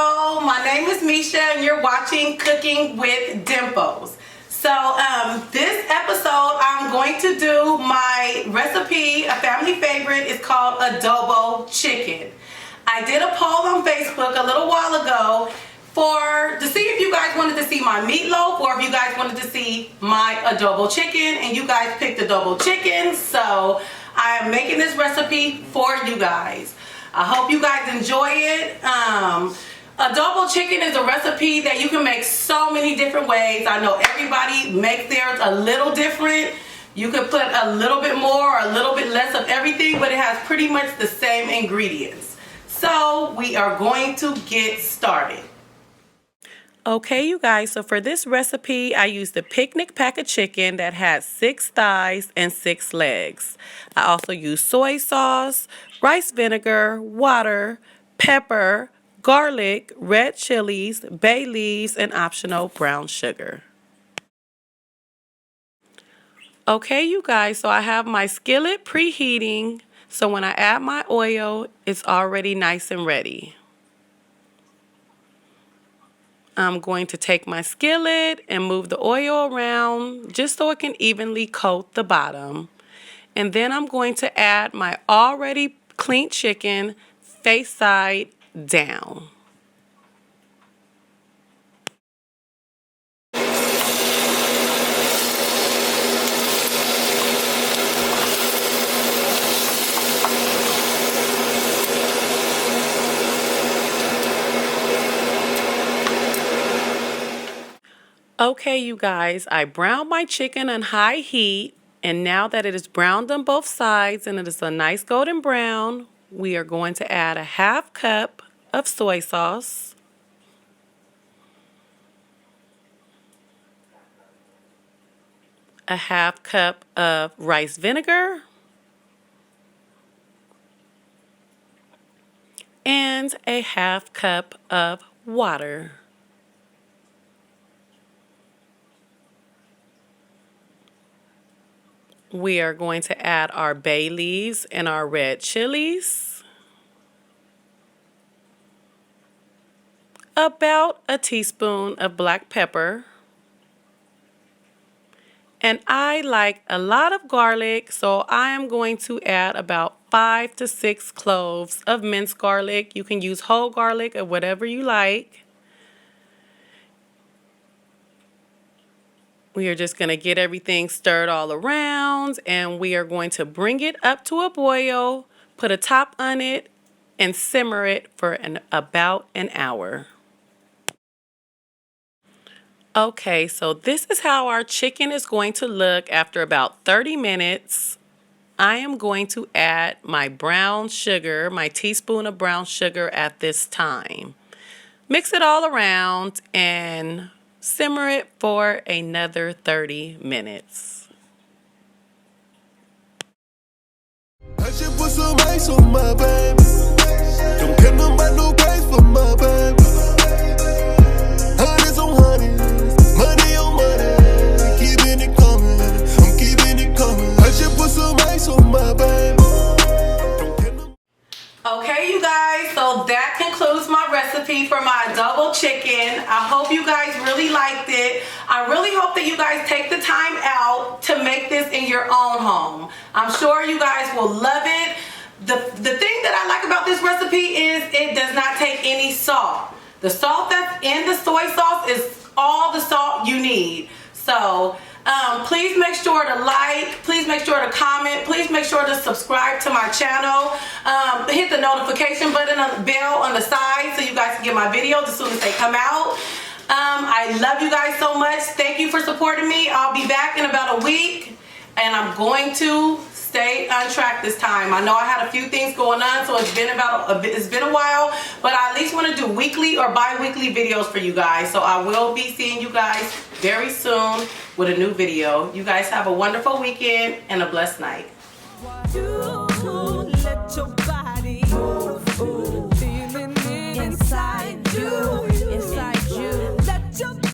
Hello, my name is Misha and you're watching Cooking with Dimples. So this episode I'm going to do my recipe, a family favorite. It's called Adobo Chicken. I did a poll on Facebook a little while ago to see if you guys wanted to see my meatloaf or if you guys wanted to see my adobo chicken, and you guys picked adobo chicken, so I am making this recipe for you guys. I hope you guys enjoy it. Adobo chicken is a recipe that you can make so many different ways. I know everybody makes theirs a little different. You could put a little bit more or a little bit less of everything, but it has pretty much the same ingredients. So we are going to get started. Okay, you guys, so for this recipe, I used the picnic pack of chicken that had 6 thighs and 6 legs. I also used soy sauce, rice vinegar, water, pepper, garlic, red chilies, bay leaves, and optional brown sugar. Okay, you guys, so I have my skillet preheating, so when I add my oil, it's already nice and ready. I'm going to take my skillet and move the oil around just so it can evenly coat the bottom. And then I'm going to add my already cleaned chicken face side down. Okay, you guys, I browned my chicken on high heat, and now that it is browned on both sides and it is a nice golden brown, we are going to add a half cup of soy sauce, a half cup of rice vinegar, and a half cup of water. We are going to add our bay leaves and our red chilies, about a teaspoon of black pepper, and I like a lot of garlic, so I am going to add about 5 to 6 cloves of minced garlic. You can use whole garlic or whatever you like. We are just going to get everything stirred all around, and we are going to bring it up to a boil, put a top on it, and simmer it for about an hour. Okay, so this is how our chicken is going to look after about 30 minutes. I am going to add my brown sugar, my teaspoon of brown sugar at this time. Mix it all around and simmer it for another 30 minutes. I just put some ice on my baby. Don't care about no price for my baby. Hundreds on hundreds, money on money. Keeping it coming, I'm keeping it coming. I just put some ice on my baby. Okay, you guys, so that concludes my recipe for my adobo chicken. I hope you guys really liked it. I really hope that you guys take the time out to make this in your own home. I'm sure you guys will love it. The thing that I like about this recipe is it does not take any salt. The salt that's in the soy sauce is all the salt you need. So please make sure to like, please make sure to comment, please make sure to subscribe to my channel. Hit the notification button on the bell on the side so you guys can get my videos as soon as they come out. I love you guys so much. Thank you for supporting me. I'll be back in about a week, and I'm going to stay on track this time. I know I had a few things going on, so it's been a while, but I at least want to do weekly or bi-weekly videos for you guys. So I will be seeing you guys very soon with a new video. You guys have a wonderful weekend and a blessed night. Let your body move, feeling it inside you.